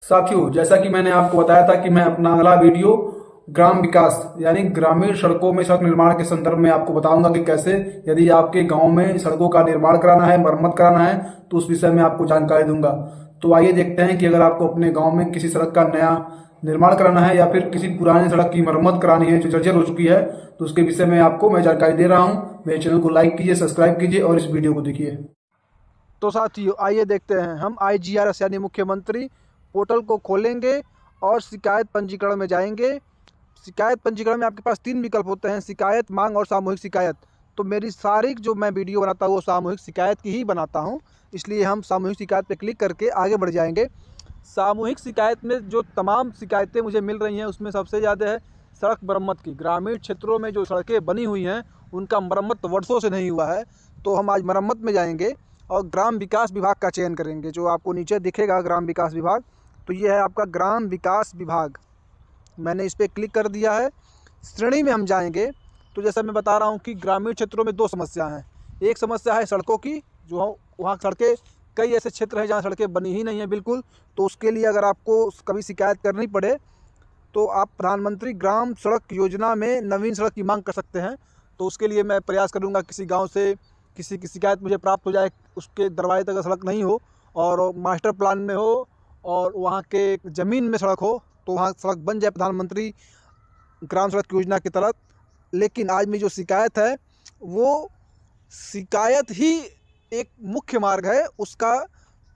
साथियों, जैसा कि मैंने आपको बताया था कि मैं अपना अगला वीडियो ग्राम विकास यानी ग्रामीण सड़कों में सड़क निर्माण के संदर्भ में आपको बताऊंगा कि कैसे यदि आपके गांव में सड़कों का निर्माण कराना है, मरम्मत कराना है, तो उस विषय में आपको जानकारी दूंगा। तो आइए देखते हैं कि अगर आपको अपने गांव में किसी सड़क का नया निर्माण कराना है या फिर किसी पुरानी सड़क की मरम्मत करानी है जो जर्जर हो चुकी है, तो उसके विषय में आपको मैं जानकारी दे रहा हूँ। मेरे चैनल को लाइक कीजिए, सब्सक्राइब कीजिए और इस वीडियो को देखिए। तो साथियों आइए देखते हैं, हम IGRS यानी मुख्यमंत्री पोर्टल को खोलेंगे और शिकायत पंजीकरण में जाएंगे। शिकायत पंजीकरण में आपके पास 3 विकल्प होते हैं: शिकायत, मांग और सामूहिक शिकायत। तो मेरी सारी जो मैं वीडियो बनाता हूँ वो सामूहिक शिकायत की ही बनाता हूँ, इसलिए हम सामूहिक शिकायत पे क्लिक करके आगे बढ़ जाएंगे। सामूहिक शिकायत में जो तमाम शिकायतें मुझे मिल रही हैं उसमें सबसे ज़्यादा है सड़क मरम्मत की। ग्रामीण क्षेत्रों में जो सड़कें बनी हुई हैं उनका मरम्मत वर्षों से नहीं हुआ है। तो हम आज मरम्मत में जाएंगे और ग्राम विकास विभाग का चयन करेंगे। जो आपको नीचे दिखेगा ग्राम विकास विभाग, तो ये है आपका ग्राम विकास विभाग। मैंने इस पर क्लिक कर दिया है। श्रेणी में हम जाएंगे तो जैसा मैं बता रहा हूँ कि ग्रामीण क्षेत्रों में 2 समस्या हैं। एक समस्या है सड़कों की, जो वहाँ सड़कें, कई ऐसे क्षेत्र हैं जहाँ सड़कें बनी ही नहीं है बिल्कुल। तो उसके लिए अगर आपको कभी शिकायत करनी पड़े तो आप प्रधानमंत्री ग्राम सड़क योजना में नवीन सड़क की मांग कर सकते हैं। तो उसके लिए मैं प्रयास करूंगा किसी गांव से किसी की शिकायत मुझे प्राप्त हो जाए, उसके दरवाजे तक सड़क नहीं हो और मास्टर प्लान में हो और वहाँ के ज़मीन में सड़क हो, तो वहाँ सड़क बन जाए प्रधानमंत्री ग्राम सड़क योजना के तहत। लेकिन आज मेरी जो शिकायत है वो शिकायत ही एक मुख्य मार्ग है, उसका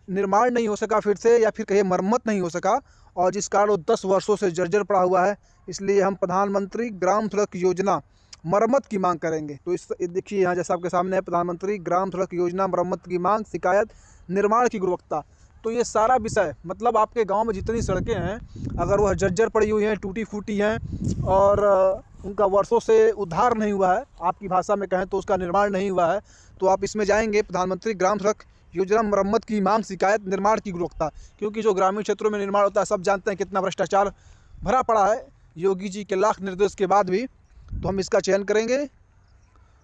निर्माण नहीं हो सका फिर से, या फिर कहीं मरम्मत नहीं हो सका, और जिस कारण वो 10 वर्षों से जर्जर पड़ा हुआ है। इसलिए हम प्रधानमंत्री ग्राम सड़क योजना मरम्मत की मांग करेंगे। तो इस देखिए यहाँ जैसा आपके सामने है, प्रधानमंत्री ग्राम सड़क योजना मरम्मत की मांग, शिकायत, निर्माण की गुणवत्ता। तो ये सारा विषय मतलब आपके गांव में जितनी सड़कें हैं अगर वह जर्जर पड़ी हुई हैं, टूटी फूटी हैं और उनका वर्षों से उद्धार नहीं हुआ है, आपकी भाषा में कहें तो उसका निर्माण नहीं हुआ है, तो आप इसमें जाएंगे प्रधानमंत्री ग्राम सड़क योजना मरम्मत की मांग, शिकायत, निर्माण की गुणवत्ता। क्योंकि जो ग्रामीण क्षेत्रों में निर्माण होता है सब जानते हैं कितना भ्रष्टाचार भरा पड़ा है योगी जी के लाख निर्देश के बाद भी। तो हम इसका चयन करेंगे।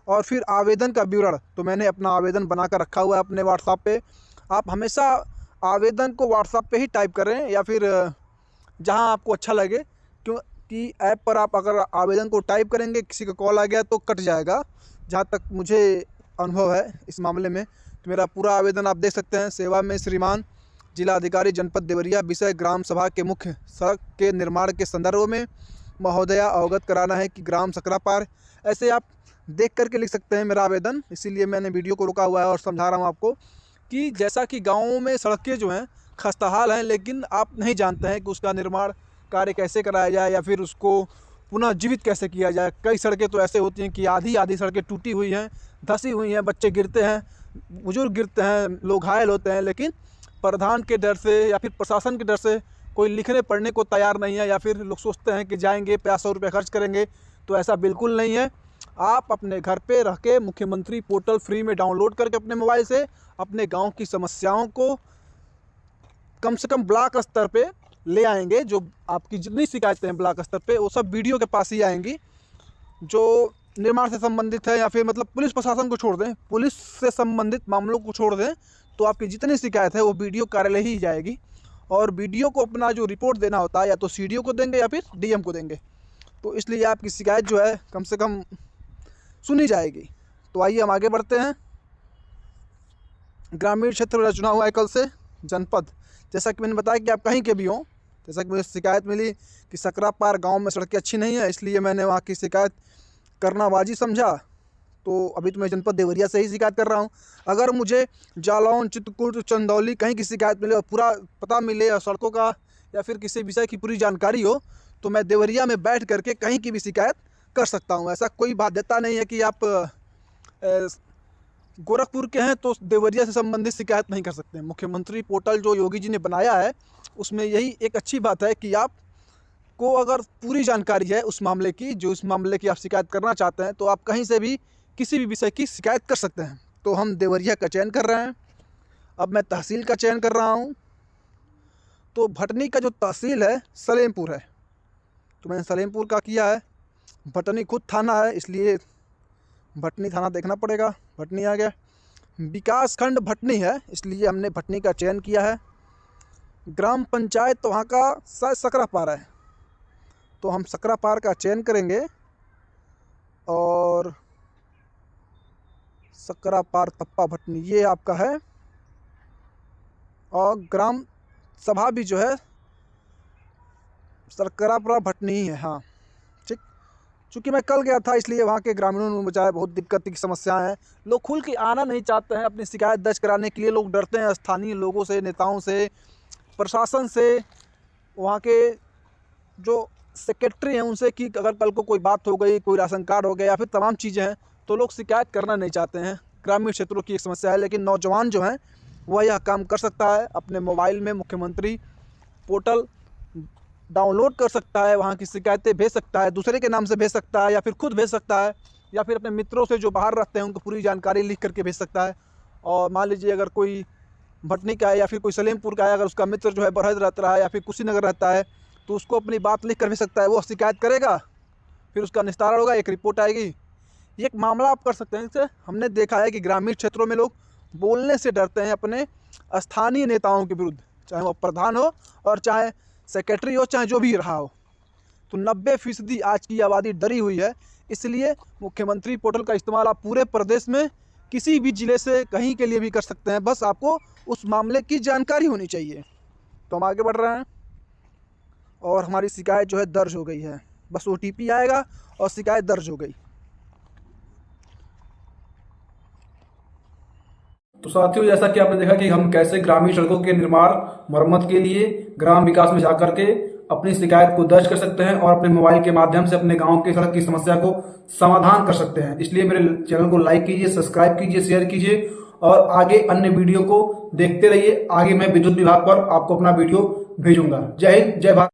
और फिर आवेदन का विवरण, तो मैंने अपना आवेदन बनाकर रखा हुआ है अपने व्हाट्सएप पे। आप हमेशा आवेदन को व्हाट्सएप पे ही टाइप करें या फिर जहां आपको अच्छा लगे, क्योंकि ऐप पर आप अगर आवेदन को टाइप करेंगे किसी का कॉल आ गया तो कट जाएगा, जहाँ तक मुझे अनुभव है इस मामले में। तो मेरा पूरा आवेदन आप देख सकते हैं। सेवा में श्रीमान जिला अधिकारी जनपद देवरिया, विषय ग्राम सभा के मुख्य सड़क के निर्माण के संदर्भ में महोदया अवगत कराना है कि ग्राम सकरापार। ऐसे आप देख करके लिख सकते हैं मेरा आवेदन। इसीलिए मैंने वीडियो को रुका हुआ है और समझा रहा हूँ आपको कि जैसा कि गाँवों में सड़कें जो हैं खस्ताहाल हैं, लेकिन आप नहीं जानते हैं कि उसका निर्माण कार्य कैसे कराया जाए या फिर उसको पुनः जीवित कैसे किया जाए। कई सड़कें तो ऐसे होती हैं कि आधी आधी सड़कें टूटी हुई हैं, धंसी हुई हैं, बच्चे गिरते हैं, बुजुर्ग गिरते हैं, लोग घायल होते हैं, लेकिन प्रधान के डर से या फिर प्रशासन के डर से कोई लिखने पढ़ने को तैयार नहीं है, या फिर लोग सोचते हैं कि जाएंगे 500 रुपये खर्च करेंगे। तो ऐसा बिल्कुल नहीं है। आप अपने घर पे रह के मुख्यमंत्री पोर्टल फ्री में डाउनलोड करके अपने मोबाइल से अपने गांव की समस्याओं को कम से कम ब्लॉक स्तर पे ले आएंगे। जो आपकी जितनी शिकायतें हैं ब्लॉक स्तर पे वो सब वीडियो के पास ही आएंगी। जो निर्माण से संबंधित है या फिर मतलब पुलिस प्रशासन को छोड़ दें, पुलिस से संबंधित मामलों को छोड़ दें, तो आपकी जितनी शिकायत है वो वीडियो कार्यालय ही जाएगी। और वीडियो को अपना जो रिपोर्ट देना होता है या तो CDO को देंगे या फिर DM को देंगे। तो इसलिए आपकी शिकायत जो है कम से कम सुनी जाएगी। तो आइए हम आगे बढ़ते हैं। ग्रामीण क्षेत्र में चुना हुआ है कल से जनपद। जैसा कि मैंने बताया कि आप कहीं के भी हों, जैसा कि मुझे शिकायत मिली कि सकरापार गांव में सड़कें अच्छी नहीं है, इसलिए मैंने वहाँ की शिकायत करना वाजिब समझा। तो अभी तो मैं जनपद देवरिया से ही शिकायत कर रहा हूँ। अगर मुझे जालौन, चित्रकूट, चंदौली कहीं की शिकायत मिले और पूरा पता मिले और सड़कों का या फिर किसी विषय की पूरी जानकारी हो, तो मैं देवरिया में बैठ करके कहीं की भी शिकायत कर सकता हूँ। ऐसा कोई बाध्यता नहीं है कि आप गोरखपुर के हैं तो देवरिया से संबंधित शिकायत नहीं कर सकते हैं। मुख्यमंत्री पोर्टल जो योगी जी ने बनाया है उसमें यही एक अच्छी बात है कि आप को अगर पूरी जानकारी है उस मामले की, जो उस मामले की आप शिकायत करना चाहते हैं, तो आप कहीं से भी किसी भी विषय की शिकायत कर सकते हैं। तो हम देवरिया का चयन कर रहे हैं। अब मैं तहसील का चयन कर रहा हूँ। तो भटनी का जो तहसील है सलेमपुर है, तो मैंने सलेमपुर का किया है। भटनी खुद थाना है, इसलिए भटनी थाना देखना पड़ेगा। भटनी आ गया। विकास खंड भटनी है, इसलिए हमने भटनी का चयन किया है। ग्राम पंचायत तो वहाँ का शायद सकरापार है, तो हम सकरापार का चयन करेंगे और सकरापार तप्पा भटनी ये आपका है। और ग्राम सभा भी जो है सकरापार भटनी ही है। हाँ ठीक, चूँकि मैं कल गया था इसलिए वहाँ के ग्रामीणों ने मुझे बहुत दिक्कत की समस्याएं हैं। लोग खुल के आना नहीं चाहते हैं, अपनी शिकायत दर्ज कराने के लिए लोग डरते हैं स्थानीय लोगों से, नेताओं से, प्रशासन से, वहाँ के जो सेक्रेटरी हैं उनसे कि अगर कल को कोई बात हो गई, कोई राशन कार्ड हो गया या फिर तमाम चीज़ें हैं तो लोग शिकायत करना नहीं चाहते हैं। ग्रामीण क्षेत्रों की एक समस्या है, लेकिन नौजवान जो हैं वह यह काम कर सकता है। अपने मोबाइल में मुख्यमंत्री पोर्टल डाउनलोड कर सकता है, वहाँ की शिकायतें भेज सकता है, दूसरे के नाम से भेज सकता है या फिर खुद भेज सकता है, या फिर अपने मित्रों से जो बाहर रहते हैं उनको पूरी जानकारी लिख करके भेज सकता है। और मान लीजिए अगर कोई भटनी का है या फिर कोई सलेमपुर का है, अगर उसका मित्र जो है बरहज रहता है या फिर कुशीनगर रहता है तो उसको अपनी बात लिख कर भेज सकता है। वो शिकायत करेगा, फिर उसका निस्तारण होगा, एक रिपोर्ट आएगी, ये एक मामला आप कर सकते हैं। इससे हमने देखा है कि ग्रामीण क्षेत्रों में लोग बोलने से डरते हैं अपने स्थानीय नेताओं के विरुद्ध, चाहे वो प्रधान हो और चाहे सेक्रेटरी हो, चाहे जो भी रहा हो। तो 90% आज की आबादी डरी हुई है, इसलिए मुख्यमंत्री पोर्टल का इस्तेमाल आप पूरे प्रदेश में किसी भी ज़िले से कहीं के लिए भी कर सकते हैं, बस आपको उस मामले की जानकारी होनी चाहिए। तो हम आगे बढ़ रहे हैं और हमारी शिकायत जो है दर्ज हो गई है, बस OTP आएगा और शिकायत दर्ज हो गई। तो साथियों, जैसा कि आपने देखा कि हम कैसे ग्रामीण सड़कों के निर्माण मरम्मत के लिए ग्राम विकास में जाकर के अपनी शिकायत को दर्ज कर सकते हैं और अपने मोबाइल के माध्यम से अपने गांव की सड़क की समस्या को समाधान कर सकते हैं। इसलिए मेरे चैनल को लाइक कीजिए, सब्सक्राइब कीजिए, शेयर कीजिए और आगे अन्य वीडियो को देखते रहिए। आगे मैं विद्युत विभाग पर आपको अपना वीडियो भेजूंगा। जय हिंद, जय भारत।